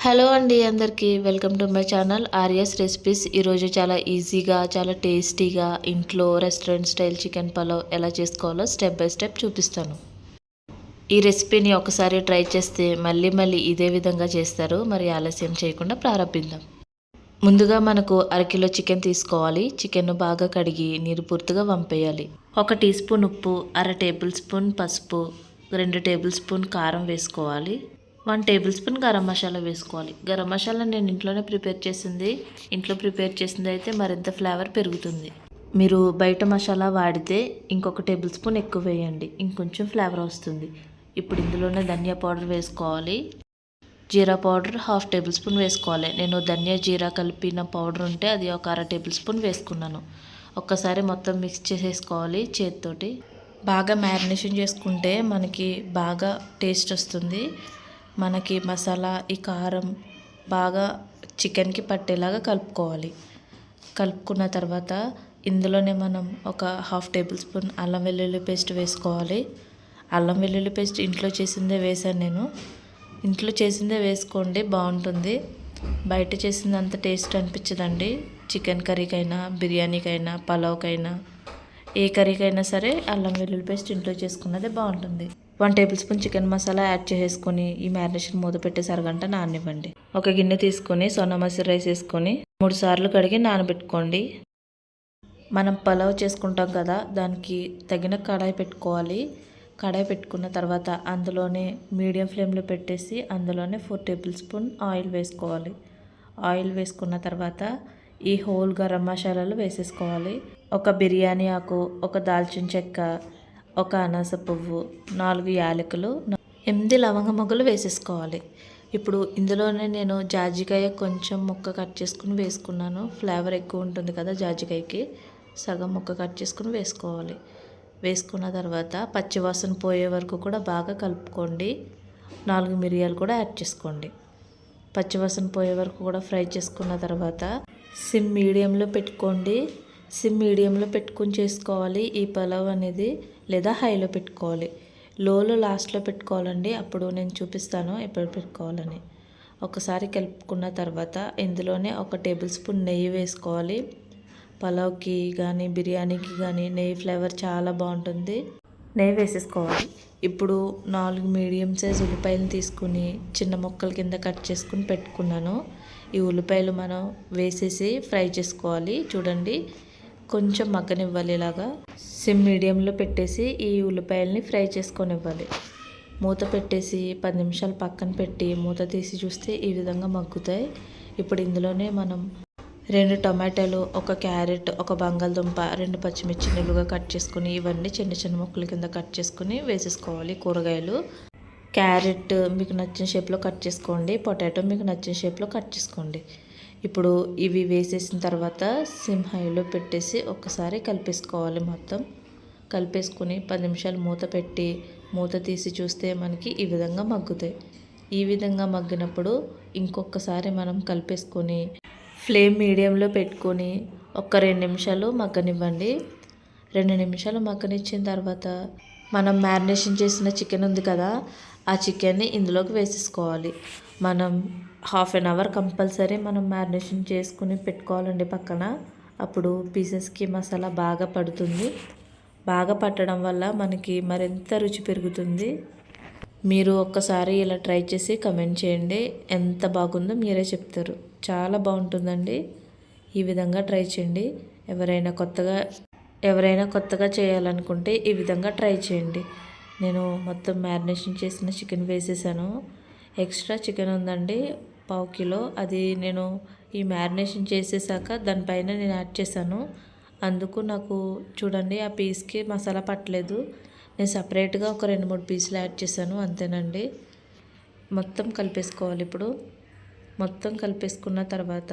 Hello అండి అందరికీ welcome to my channel Arya's recipes. ఈరోజు చాలా ఈజీగా చాలా టేస్టీగా ఇంట్లో రెస్టారెంట్ స్టైల్ చికెన్ పలావ్ ఎలా చేసుకోవాలో స్టెప్ బై స్టెప్ చూపిస్తాను. ఈ రెసిపీని ఒకసారి ట్రై చేస్తే మళ్ళీ మళ్ళీ ఇదే విధంగా చేస్తారు. మరి ఆలస్యం చేయకుండా ప్రారంభిద్దాం. ముందుగా మనకు అరకిలో చికెన్ తీసుకోవాలి. చికెన్ బాగా కడిగి నీరు పూర్తిగా వంపేయాలి. 1 టీ స్పూన్ ఉప్పు, అర టేబుల్ స్పూన్ పసుపు, 2 టేబుల్ స్పూన్ కారం వేసుకోవాలి. 1 టేబుల్ స్పూన్ గరం మసాలా వేసుకోవాలి. గరం మసాలా నేను ఇంట్లోనే ప్రిపేర్ చేసింది. ఇంట్లో ప్రిపేర్ చేసింది అయితే మరింత ఫ్లేవర్ పెరుగుతుంది. మీరు బయట మసాలా వాడితే ఇంకొక టేబుల్ స్పూన్ ఎక్కువ వేయండి, ఇంకొంచెం ఫ్లేవర్ వస్తుంది. ఇప్పుడు ఇందులోనే ధనియా పౌడర్ వేసుకోవాలి. జీరా పౌడర్ 1/2 టేబుల్ స్పూన్ వేసుకోవాలి. నేను ధనియా జీరా కలిపిన పౌడర్ ఉంటే అది ఒక అర టేబుల్ స్పూన్ వేసుకున్నాను. ఒక్కసారి మొత్తం మిక్స్ చేసేసుకోవాలి చేతితోటి. బాగా మ్యారినేషన్ చేసుకుంటే మనకి బాగా టేస్ట్ వస్తుంది. మనకి మసాలా ఈ కారం బాగా చికెన్కి పట్టేలాగా కలుపుకోవాలి. కలుపుకున్న తర్వాత ఇందులోనే మనం ఒక 1/2 టేబుల్ స్పూన్ అల్లం వెల్లుల్లి పేస్ట్ వేసుకోవాలి. అల్లం వెల్లుల్లి పేస్ట్ ఇంట్లో చేసిందే వేసాను నేను. ఇంట్లో చేసిందే వేసుకోండి, బాగుంటుంది. బయట చేసింది అంత టేస్ట్ అనిపించదండి. చికెన్ కర్రీకైనా, బిర్యానీకైనా, పలావ్కైనా, ఏ కర్రీకైనా సరే అల్లం వెల్లుల్లి పేస్ట్ ఇంట్లో చేసుకున్నదే బాగుంటుంది. 1 table spoon chicken masala add చేసేసుకొని ఈ మ్యారినేషన్ మూత పెట్టేసి అరగంట నాననివ్వండి. ఒక గిన్నె తీసుకొని సోనా మసూరి రైస్ వేసుకొని 3 సార్లు కడిగి నానబెట్టుకోండి. మనం పలావ్ చేసుకుంటాం కదా, దానికి తగిన కడాయి పెట్టుకోవాలి. కడాయి పెట్టుకున్న తర్వాత అందులోనే మీడియం ఫ్లేమ్లో పెట్టేసి అందులోనే 4 టేబుల్ స్పూన్ ఆయిల్ వేసుకోవాలి. ఆయిల్ వేసుకున్న తర్వాత ఈ హోల్ గరం మసాలాలు వేసేసుకోవాలి. ఒక బిర్యానీ ఆకు, ఒక దాల్చిన చెక్క, ఒక అనాస పువ్వు, 4 యాలకులు, 8 లవంగ మొగ్గలు వేసేసుకోవాలి. ఇప్పుడు ఇందులోనే నేను జాజికాయ కొంచెం ముక్క కట్ చేసుకుని వేసుకున్నాను. ఫ్లేవర్ ఎక్కువ ఉంటుంది కదా జాజికాయకి, సగం ముక్క కట్ చేసుకుని వేసుకోవాలి. వేసుకున్న తర్వాత పచ్చివాసన పోయే వరకు కూడా బాగా కలుపుకోండి. 4 మిరియాలు కూడా యాడ్ చేసుకోండి. పచ్చివాసన పోయే వరకు కూడా ఫ్రై చేసుకున్న తర్వాత సిమ్ మీడియంలో పెట్టుకోండి. సిమ్ మీడియంలో పెట్టుకొని చేసుకోవాలి ఈ పలావ్ అనేది, లేదా హైలో పెట్టుకోవాలి. లోలో లాస్ట్లో పెట్టుకోవాలండి. అప్పుడు నేను చూపిస్తాను ఎప్పుడు పెట్టుకోవాలని. ఒకసారి కలుపుకున్న తర్వాత ఇందులోనే 1 టేబుల్ స్పూన్ నెయ్యి వేసుకోవాలి. పలావ్కి కానీ బిర్యానీకి కానీ నెయ్యి ఫ్లేవర్ చాలా బాగుంటుంది. నెయ్యి వేసేసుకోవాలి. ఇప్పుడు 4 మీడియం సైజ్ ఉల్లిపాయలను తీసుకుని చిన్న ముక్కల కింద కట్ చేసుకుని పెట్టుకున్నాను. ఈ ఉల్లిపాయలు మనం వేసేసి ఫ్రై చేసుకోవాలి. చూడండి, కొంచెం మగ్గనివ్వాలి. ఇలాగా సిమ్ మీడియంలో పెట్టేసి ఈ ఉల్లిపాయలని ఫ్రై చేసుకొనివ్వాలి. మూత పెట్టేసి 10 నిమిషాలు పక్కన పెట్టి మూత తీసి చూస్తే ఈ విధంగా మగ్గుతాయి. ఇప్పుడు ఇందులోనే మనం 2 టమాటాలు, 1 క్యారెట్, 1 బంగాళదుంప, 2 పచ్చిమిర్చి నిలువుగా కట్ చేసుకుని ఇవన్నీ చిన్న చిన్న ముక్కల కింద కట్ చేసుకుని వేసేసుకోవాలి. కూరగాయలు క్యారెట్ మీకు నచ్చిన షేప్లో కట్ చేసుకోండి. పొటాటో మీకు నచ్చిన షేప్లో కట్ చేసుకోండి. ఇప్పుడు ఇవి వేసేసిన తర్వాత సిమ్ హైలో పెట్టేసి ఒక్కసారి కలిపేసుకోవాలి. మొత్తం కలిపేసుకుని 10 నిమిషాలు మూత పెట్టి మూత తీసి చూస్తే మనకి ఈ విధంగా మగ్గుతాయి. ఈ విధంగా మగ్గినప్పుడు ఇంకొకసారి మనం కలిపేసుకొని ఫ్లేమ్ మీడియంలో పెట్టుకొని ఒక 2 నిమిషాలు మగ్గనివ్వండి. 2 నిమిషాలు మగ్గనిచ్చిన తర్వాత మనం మ్యారినేషన్ చేసిన చికెన్ ఉంది కదా, ఆ చికెన్ని ఇందులోకి వేసేసుకోవాలి. మనం 1/2 అవర్ కంపల్సరీ మనం మ్యారినేషన్ చేసుకుని పెట్టుకోవాలండి పక్కన. అప్పుడు పీసెస్కి మసాలా బాగా పడుతుంది. బాగా పట్టడం వల్ల మనకి మరింత రుచి పెరుగుతుంది. మీరు ఒక్కసారి ఇలా ట్రై చేసి కమెంట్ చేయండి. ఎంత బాగుందో మీరే చెప్తారు. చాలా బాగుంటుందండి. ఈ విధంగా ట్రై చేయండి. ఎవరైనా కొత్తగా చేయాలనుకుంటే ఈ విధంగా ట్రై చేయండి. నేను మొత్తం మ్యారినేషన్ చేసిన చికెన్ వేసేసాను. ఎక్స్ట్రా చికెన్ ఉందండి 1/2 కిలో, అది నేను ఈ మ్యారినేషన్ చేసేసాక దానిపైన నేను యాడ్ చేశాను. అందుకు నాకు చూడండి ఆ పీస్కి మసాలా పట్టలేదు. నేను సపరేట్గా ఒక 2-3 పీసులు యాడ్ చేశాను, అంతేనండి. మొత్తం కలిపేసుకోవాలి. ఇప్పుడు మొత్తం కలిపేసుకున్న తర్వాత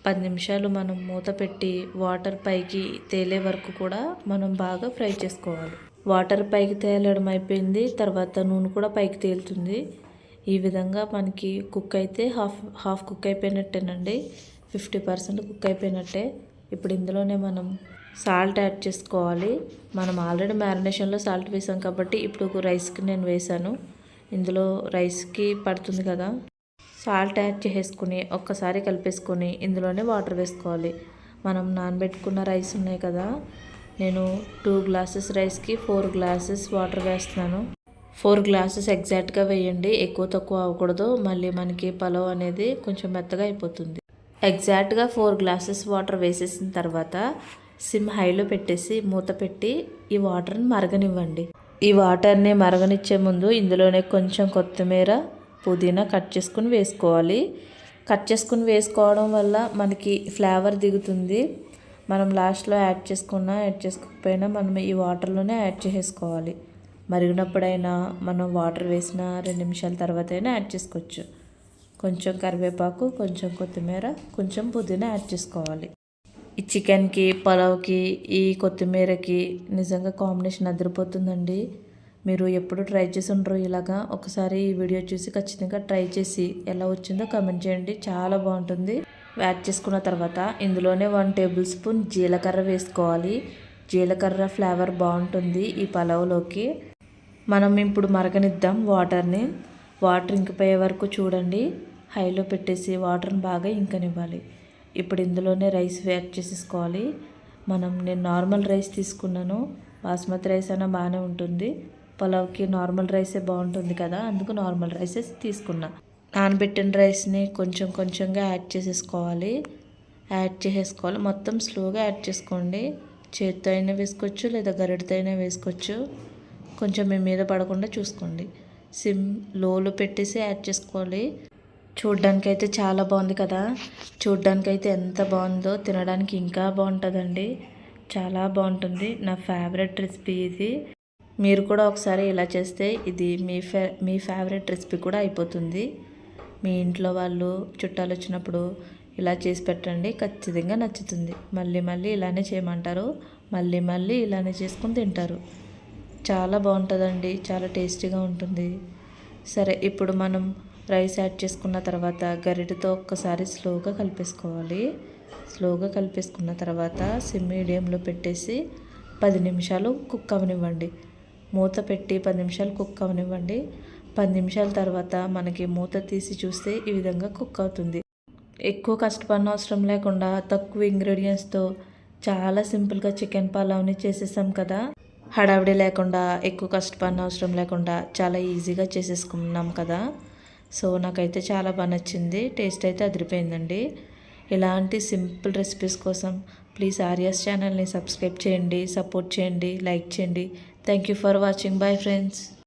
10 నిమిషాలు మనం మూత పెట్టి వాటర్ పైకి తేలే వరకు కూడా మనం బాగా ఫ్రై చేసుకోవాలి. వాటర్ పైకి తేలడం అయిపోయింది. తర్వాత నూనె కూడా పైకి తేలుతుంది. ఈ విధంగా మనకి కుక్ అయితే హాఫ్ కుక్ అయిపోయినట్టేనండి. 50% కుక్ అయిపోయినట్టే. ఇప్పుడు ఇందులోనే మనం సాల్ట్ యాడ్ చేసుకోవాలి. మనం ఆల్రెడీ మ్యారినేషన్లో సాల్ట్ వేసాం కాబట్టి ఇప్పుడు రైస్కి నేను వేసాను. ఇందులో రైస్కి పడుతుంది కదా, సాల్ట్ యాడ్ చేసుకుని ఒక్కసారి కలిపేసుకొని ఇందులోనే వాటర్ వేసుకోవాలి. మనం నానబెట్టుకున్న రైస్ ఉన్నాయి కదా, నేను 2 గ్లాసెస్ రైస్కి 4 గ్లాసెస్ వాటర్ వేస్తున్నాను. 4 గ్లాసెస్ ఎగ్జాక్ట్గా వేయండి, ఎక్కువ తక్కువ అవ్వకూడదు, మళ్ళీ మనకి పలావ్ అనేది కొంచెం మెత్తగా అయిపోతుంది. ఎగ్జాక్ట్గా 4 గ్లాసెస్ వాటర్ వేసేసిన తర్వాత సిమ్ హైలో పెట్టేసి మూత పెట్టి ఈ వాటర్ని మరగనివ్వండి. ఈ వాటర్ని మరగనిచ్చే ముందు ఇందులోనే కొంచెం కొత్తిమీర, పుదీనా కట్ చేసుకుని వేసుకోవాలి. కట్ చేసుకుని వేసుకోవడం వల్ల మనకి ఫ్లేవర్ దిగుతుంది. మనం లాస్ట్లో యాడ్ చేసుకోకపోయినా మనం ఈ వాటర్లోనే యాడ్ చేసుకోవాలి. మరిగినప్పుడైనా మనం వాటర్ వేసిన 2 నిమిషాల తర్వాత అయినా యాడ్ చేసుకోవచ్చు. కొంచెం కరివేపాకు, కొంచెం కొత్తిమీర, కొంచెం పుదీనా యాడ్ చేసుకోవాలి. ఈ చికెన్కి, పలావ్కి ఈ కొత్తిమీరకి నిజంగా కాంబినేషన్ అదిరిపోతుందండి. మీరు ఎప్పుడు ట్రై చేసి ఉండరు ఇలాగా. ఒకసారి ఈ వీడియో చూసి ఖచ్చితంగా ట్రై చేసి ఎలా వచ్చిందో కామెంట్ చేయండి. చాలా బాగుంటుంది. యాడ్ చేసుకున్న తర్వాత ఇందులోనే 1 టేబుల్ స్పూన్ జీలకర్ర వేసుకోవాలి. జీలకర్ర ఫ్లేవర్ బాగుంటుంది ఈ పలావ్లోకి. మనం ఇప్పుడు మరగనిద్దాం వాటర్ని. వాటర్ ఇంకిపోయే వరకు చూడండి. హైలో పెట్టేసి వాటర్ని బాగా ఇంకనివ్వాలి. ఇప్పుడు ఇందులోనే రైస్ యాడ్ చేసేసుకోవాలి. నేను నార్మల్ రైస్ తీసుకున్నాను. బాస్మతి రైస్ అయినా బాగానే ఉంటుంది. పలావ్కి నార్మల్ రైసే బాగుంటుంది కదా, అందుకు నార్మల్ రైసే తీసుకున్నా. నానబెట్టిన రైస్ని కొంచెం కొంచెంగా యాడ్ చేసేసుకోవాలి. మొత్తం స్లోగా యాడ్ చేసుకోండి. చేతితో అయినా వేసుకోవచ్చు, లేదా గరిటెతో అయినా వేసుకోవచ్చు. కొంచెం మీ మీద పడకుండా చూసుకోండి. సిమ్ లోలో పెట్టేసి యాడ్ చేసుకోవాలి. చూడ్డానికి అయితే చాలా బాగుంది కదా. చూడ్డానికి అయితే ఎంత బాగుందో, తినడానికి ఇంకా బాగుంటుందండి. చాలా బాగుంటుంది. నా ఫేవరెట్ రెసిపీ ఇది. మీరు కూడా ఒకసారి ఇలా చేస్తే ఇది మీ ఫేవరెట్ రెసిపీ కూడా అయిపోతుంది. మీ ఇంట్లో వాళ్ళు చుట్టాలు వచ్చినప్పుడు ఇలా చేసి పెట్టండి, ఖచ్చితంగా నచ్చుతుంది. మళ్ళీ మళ్ళీ ఇలానే చేయమంటారు, మళ్ళీ మళ్ళీ ఇలానే చేసుకుని తింటారు. చాలా బాగుంటుందండి, చాలా టేస్టీగా ఉంటుంది. సరే, ఇప్పుడు మనం రైస్ యాడ్ చేసుకున్న తర్వాత గరిటెతో ఒక్కసారి స్లోగా కలిపేసుకోవాలి. స్లోగా కలిపేసుకున్న తర్వాత సిమ్ మీడియంలో పెట్టేసి 10 నిమిషాలు కుక్ అవనివ్వండి. మూత పెట్టి 10 నిమిషాలు కుక్ అవనివ్వండి. 10 నిమిషాల తర్వాత మనకి మూత తీసి చూస్తే ఈ విధంగా కుక్ అవుతుంది. ఎక్కువ కష్టపడిన అవసరం లేకుండా తక్కువ ఇంగ్రీడియంట్స్తో చాలా సింపుల్గా చికెన్ పలావ్ని చేసేసాం కదా. హడావిడి లేకుండా, ఎక్కువ కష్టపడిన అవసరం లేకుండా చాలా ఈజీగా చేసేసుకున్నాం కదా. సో నాకైతే చాలా బాగా నచ్చింది. టేస్ట్ అయితే అదిరిపోయిందండి. ఇలాంటి సింపుల్ రెసిపీస్ కోసం ప్లీజ్ ఆర్యాస్ ఛానల్ని సబ్స్క్రైబ్ చేయండి, సపోర్ట్ చేయండి, లైక్ చేయండి. Thank you for watching. Bye friends.